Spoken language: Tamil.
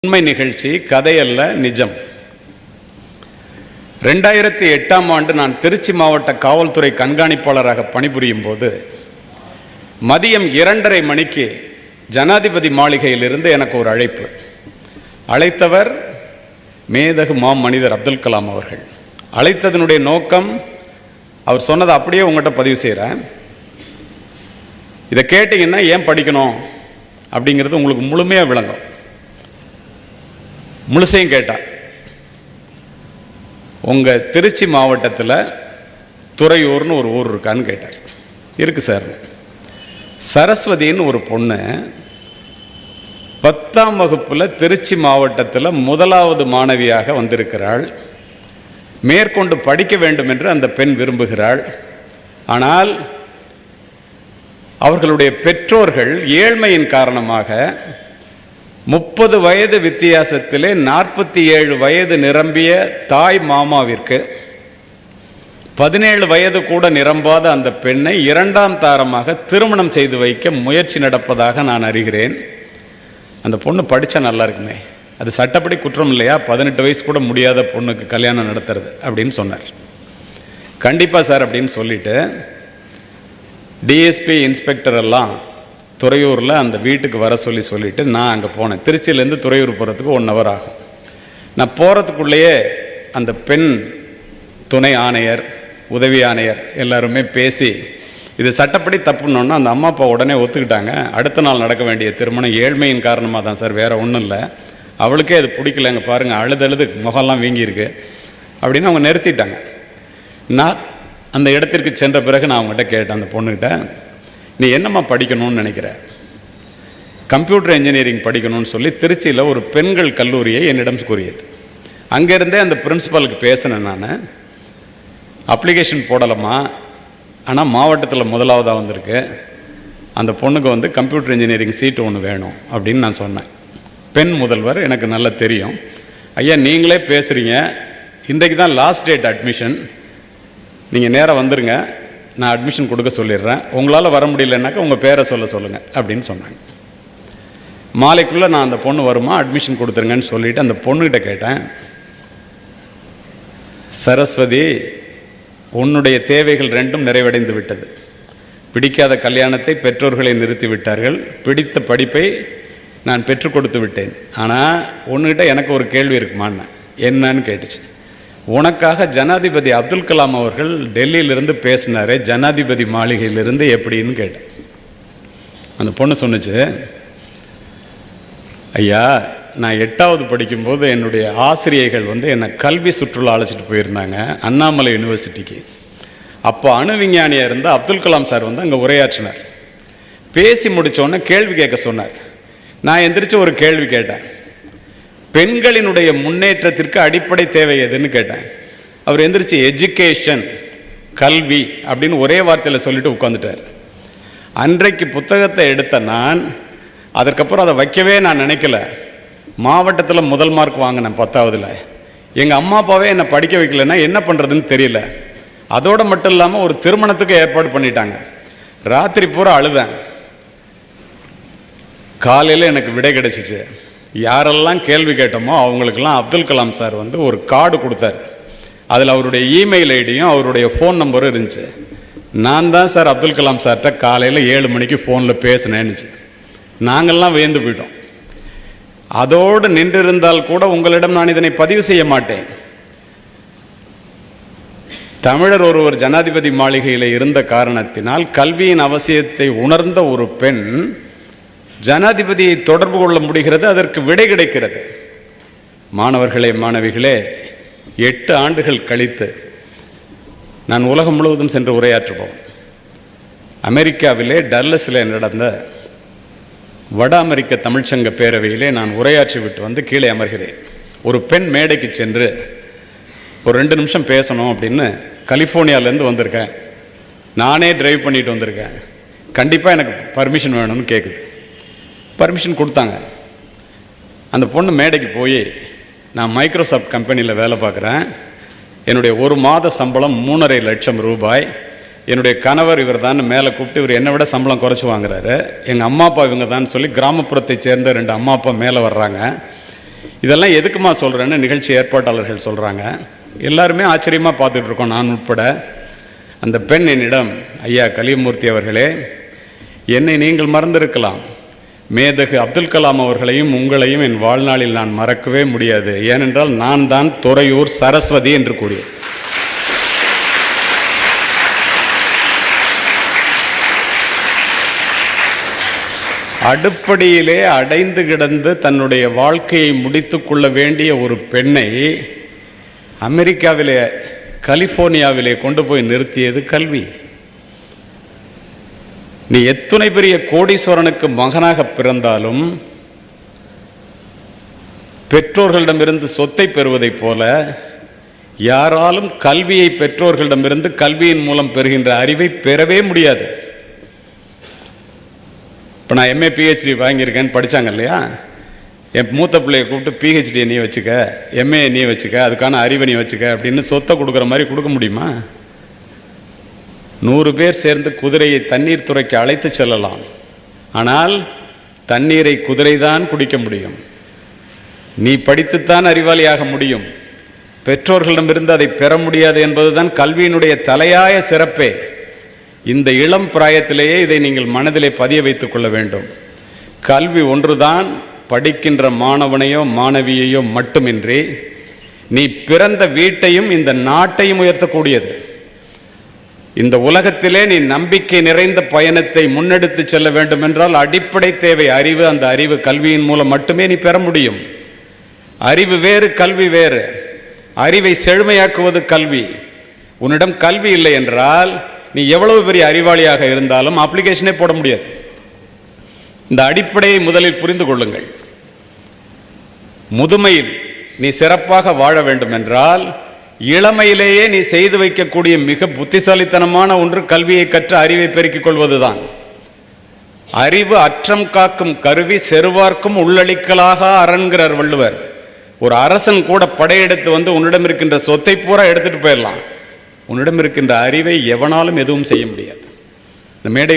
உண்மை நிகழ்ச்சி, கதையல்ல, நிஜம். 2008ஆம் ஆண்டு நான் திருச்சி மாவட்ட காவல்துறை கண்காணிப்பாளராக பணிபுரியும் போது மதியம் 2:30 மணிக்கு ஜனாதிபதி மாளிகையிலிருந்து எனக்கு ஒரு அழைப்பு. அழைத்தவர் மேதகு மனிதர் அப்துல் கலாம் அவர்கள். அழைத்ததனுடைய நோக்கம், அவர் சொன்னதை அப்படியே உங்கள்கிட்ட பதிவு செய்கிறேன். இதை கேட்டிங்கன்னா ஏன் படிக்கணும் அப்படிங்கிறது உங்களுக்கு முழுமையாக விளங்கும். முழுசையும் கேட்டால், உங்கள் திருச்சி மாவட்டத்தில் துறையூர்னு ஒரு ஊர் இருக்கான்னு கேட்டார். இருக்குது சார். சரஸ்வதின்னு ஒரு பொண்ணு 10ஆம் வகுப்பில் திருச்சி மாவட்டத்தில் 1வது மாணவியாக வந்திருக்கிறாள். மேற்கொண்டு படிக்க வேண்டும் என்று அந்த பெண் விரும்புகிறாள். ஆனால் அவர்களுடைய பெற்றோர்கள் ஏழ்மையின் காரணமாக 30 வயது வித்தியாசத்திலே 47 வயது நிரம்பிய தாய் மாமாவிற்கு 17 வயது கூட நிரம்பாத அந்த பெண்ணை 2ஆம் தாரமாக திருமணம் செய்து வைக்க முயற்சி நடப்பதாக நான் அறிகிறேன். அந்த பொண்ணு படித்தா நல்லா இருக்குமே, அது சட்டப்படி குற்றம் இல்லையா? 18 வயசு கூட முடியாத பொண்ணுக்கு கல்யாணம் நடத்துறது அப்படின்னு சொன்னார். கண்டிப்பாக சார் அப்படின்னு சொல்லிட்டு டிஎஸ்பி இன்ஸ்பெக்டர் எல்லாம் துறையூரில் அந்த வீட்டுக்கு வர சொல்லிவிட்டு நான் அங்கே போனேன். திருச்சியிலேருந்து துறையூர் போகிறதுக்கு 1 hour ஆகும். நான் போகிறதுக்குள்ளேயே அந்த பெண் துணை ஆணையர், உதவி ஆணையர் எல்லாருமே பேசி இது சட்டப்படி தப்புன்னொன்னா அந்த அம்மா அப்பா உடனே ஒத்துக்கிட்டாங்க. அடுத்த நாள் நடக்க வேண்டிய திருமணம் ஏழ்மையின் காரணமாக தான் சார், வேறு ஒன்றும் இல்லை, அவளுக்கே அது பிடிக்கலங்க, பாருங்கள் அழுது முகம்லாம் வீங்கியிருக்கு அப்படின்னு அவங்க நிறுத்திட்டாங்க. நான் அந்த இடத்திற்கு சென்ற பிறகு நான் அவங்ககிட்ட கேட்டேன், அந்த பொண்ணுக்கிட்ட, நீ என்னம்மா படிக்கணும்னு நினைக்கிற? கம்ப்யூட்டர் இன்ஜினியரிங் படிக்கணும்னு சொல்லி திருச்சியில் ஒரு பெண்கள் கல்லூரியை என்னிடம் கூறியது. அங்கேருந்தே அந்த பிரின்ஸிபலுக்கு பேசினேன். நான் அப்ளிகேஷன் போடலாமா, ஆனால் மாவட்டத்தில் 1வதாக வந்திருக்கு, அந்த பொண்ணுக்கு கம்ப்யூட்டர் இன்ஜினியரிங் சீட்டு ஒன்று வேணும் அப்படின்னு நான் சொன்னேன். பெண் முதல்வர் எனக்கு நல்லா தெரியும். ஐயா நீங்களே பேசுகிறீங்க, இன்றைக்கு தான் லாஸ்ட் டேட் அட்மிஷன், நீங்கள் நேராக வந்துடுங்க, நான் அட்மிஷன் கொடுக்க சொல்லிடுறேன், உங்களால் வர முடியலன்னாக்கா உங்கள் பேரை சொல்லுங்கள் அப்படின்னு சொன்னாங்க. மாலைக்குள்ளே நான் அந்த பொண்ணு வருமா அட்மிஷன் கொடுத்துருங்கன்னு சொல்லிவிட்டு அந்த பொண்ணுக்கிட்ட கேட்டேன், சரஸ்வதி உன்னுடைய தேவைகள் 2ம் நிறைவடைந்து விட்டது. பிடிக்காத கல்யாணத்தை பெற்றோர்களை நிறுத்தி விட்டார்கள், பிடித்த படிப்பை நான் பெற்றுக் கொடுத்து விட்டேன். ஆனால் உன்னுக்கிட்ட எனக்கு ஒரு கேள்வி இருக்குமான்னு. என்னன்னு கேட்டுச்சு. உனக்காக ஜனாதிபதி அப்துல் கலாம் அவர்கள் டெல்லியிலிருந்து பேசினாரே, ஜனாதிபதி மாளிகையிலிருந்து எப்படின்னு கேட்டேன். அந்த பொண்ணு சொன்னிச்சு, ஐயா நான் 8வது படிக்கும்போது என்னுடைய ஆசிரியைகள் என்னை கல்வி சுற்றுலா அழைச்சிட்டு போயிருந்தாங்க அண்ணாமலை யூனிவர்சிட்டிக்கு. அப்போ அணு விஞ்ஞானியாக இருந்த அப்துல் கலாம் சார் அங்கே உரையாற்றினார். பேசி முடித்தோன்னே கேள்வி கேட்க சொன்னார். நான் எந்திரிச்சு ஒரு கேள்வி கேட்டேன், பெண்களினுடைய முன்னேற்றத்திற்கு அடிப்படை தேவை எதுன்னு கேட்டேன். அவர் எந்திரிச்சு எஜுகேஷன், கல்வி அப்படின்னு ஒரே வார்த்தையில் சொல்லிட்டு உட்காந்துட்டார். அன்றைக்கு புத்தகத்தை எடுத்த நான் அதற்கப்புறம் அதை வைக்கவே நான் நினைக்கல. மாவட்டத்தில் 1 மார்க் வாங்கினேன் 10வதுல. எங்கள் அம்மா அப்பாவே என்னை படிக்க வைக்கலைன்னா என்ன பண்ணுறதுன்னு தெரியல. அதோடு மட்டும் இல்லாமல் ஒரு திருமணத்துக்கு ஏற்பாடு பண்ணிட்டாங்க. ராத்திரி பூரா அழுதேன். காலையில் எனக்கு விடை கிடைச்சிச்சு. யாரெல்லாம் கேள்வி கேட்டோமோ அவங்களுக்கெல்லாம் அப்துல் கலாம் சார் ஒரு கார்டு கொடுத்தார். அதில் அவருடைய இமெயில் ஐடியும் அவருடைய ஃபோன் நம்பரும் இருந்துச்சு. நான் தான் சார் அப்துல் கலாம் சார்கிட்ட காலையில் 7 மணிக்கு ஃபோனில் பேசினேன்னுச்சு. நாங்கள்லாம் வியந்து போயிட்டோம். அதோடு நின்றிருந்தால் கூட உங்களிடம் நான் இதனை பதிவு செய்ய மாட்டேன். தமிழர் ஒருவர் ஜனாதிபதி மாளிகையில் இருந்த காரணத்தினால் கல்வியின் அவசியத்தை உணர்ந்த ஒரு பெண் ஜனாதிபதியை தொடர்பு கொள்ள முடிகிறது, அதற்கு விடை கிடைக்கிறது. மாணவர்களே, மாணவிகளே, 8 ஆண்டுகள் கழித்து நான் உலகம் முழுவதும் சென்று உரையாற்றுவோம். அமெரிக்காவிலே டல்லஸில் நடந்த வட அமெரிக்க தமிழ்ச்சங்க பேரவையிலே நான் உரையாற்றி விட்டு கீழே அமர்கிறேன். ஒரு பெண் மேடைக்கு சென்று ஒரு 2 நிமிஷம் பேசணும் அப்படின்னு கலிஃபோர்னியாவிலேருந்து வந்திருக்கேன், நானே டிரைவ் பண்ணிட்டு வந்திருக்கேன், கண்டிப்பாக எனக்கு பர்மிஷன் வேணும்னு கேட்குது. பர்மிஷன் கொடுத்தாங்க. அந்த பொண்ணு மேடைக்கு போய், நான் மைக்ரோசாஃப்ட் கம்பெனியில் வேலை பார்க்குறேன், என்னுடைய 1 மாத சம்பளம் 3.5 லட்சம் ரூபாய், என்னுடைய கணவர் இவர் தான் மேலே கூப்பிட்டு இவர் என்னை விட சம்பளம் குறைச்சி வாங்குறாரு, எங்கள் அம்மா அப்பா இவங்க தான் சொல்லி கிராமப்புறத்தை சேர்ந்த 2 அம்மா அப்பா மேலே வர்றாங்க. இதெல்லாம் எதுக்குமா சொல்கிறேன்னு நிகழ்ச்சி ஏற்பாட்டாளர்கள் சொல்கிறாங்க. எல்லாருமே ஆச்சரியமாக பார்த்துட்டு இருக்கோம், நான் உட்பட. அந்த பெண் என்னிடம், ஐயா கலியமூர்த்தி அவர்களே, என்னை நீங்கள் மறந்திருக்கலாம், மேதகு அப்துல் கலாம் அவர்களையும் உங்களையும் என் வாழ்நாளில் நான் மறக்கவே முடியாது. ஏனென்றால் நான் தான் துறையூர் சரஸ்வதி என்று கூறியது. அடுப்படியிலே அடைந்து கிடந்து தன்னுடைய வாழ்க்கையை முடித்து கொள்ள வேண்டிய ஒரு பெண்ணை அமெரிக்காவிலே கலிஃபோர்னியாவிலே கொண்டு போய் நிறுத்தியது கல்வி. நீ எத்துணை பெரிய கோடீஸ்வரனுக்கு மகனாக பிறந்தாலும் பெற்றோர்களிடமிருந்து சொத்தை பெறுவதைப் போல யாராலும் கல்வியை பெற்றோர்களிடமிருந்து கல்வியின் மூலம் பெறுகின்ற அறிவை பெறவே முடியாது. இப்போ நான் எம்ஏ பிஹெச்டி வாங்கியிருக்கேன்னு படித்தாங்க இல்லையா, என் மூத்த பிள்ளையை கூப்பிட்டு பிஹெச்டியை நீ வச்சுக்க, எம்ஏ நீ வச்சுக்க, அதுக்கான அறிவை நீ வச்சுக்க அப்படின்னு சொத்தை கொடுக்குற மாதிரி கொடுக்க முடியுமா? 100 பேர் சேர்ந்து குதிரையை தண்ணீர் துறைக்கு அழைத்து செல்லலாம், ஆனால் தண்ணீரை குதிரை தான் குடிக்க முடியும். நீ படித்துத்தான் அறிவாளியாக முடியும், பெற்றோர்களிடமிருந்து அதை பெற முடியாது என்பதுதான் கல்வியினுடைய தலையாய சிறப்பே. இந்த இளம் பிராயத்திலேயே இதை நீங்கள் மனதிலே பதிய வைத்துக் கொள்ள வேண்டும். கல்வி ஒன்றுதான் படிக்கின்ற மாணவனையோ மாணவியையோ மட்டுமின்றி நீ பிறந்த வீட்டையும் இந்த நாட்டையும் உயர்த்தக்கூடியது. இந்த உலகத்திலே நீ நம்பிக்கை நிறைந்த பயணத்தை முன்னெடுத்து செல்ல வேண்டும் என்றால் அடிப்படை தேவை அறிவு. அந்த அறிவு கல்வியின் மூலம் மட்டுமே நீ பெற முடியும். அறிவு வேறு, கல்வி வேறு. அறிவை செழுமையாக்குவது கல்வி. உன்னிடம் கல்வி இல்லை என்றால் நீ எவ்வளவு பெரிய அறிவாளியாக இருந்தாலும் அப்ளிகேஷனே போட முடியாது. இந்த அடிப்படையை முதலில் புரிந்து கொள்ளுங்கள். முதுமையில் நீ சிறப்பாக வாழ வேண்டும் என்றால் இளமையிலேயே நீ செய்து வைக்கக்கூடிய மிக புத்திசாலித்தனமான ஒன்று கல்வியை கற்று அறிவை பெருக்கிக் கொள்வதுதான். அறிவு அற்றம் காக்கும் கருவி, செருவார்க்கும் உள்ளளிக்கலாக அரண்கிறார் வள்ளுவர். ஒரு அரசன் கூட படையெடுத்து வந்து உன்னிடம் இருக்கின்ற சொத்தை பூரா எடுத்துட்டு போயிடலாம், உன்னிடம் இருக்கின்ற அறிவை எவனாலும் எதுவும் செய்ய முடியாது. இந்த மேடை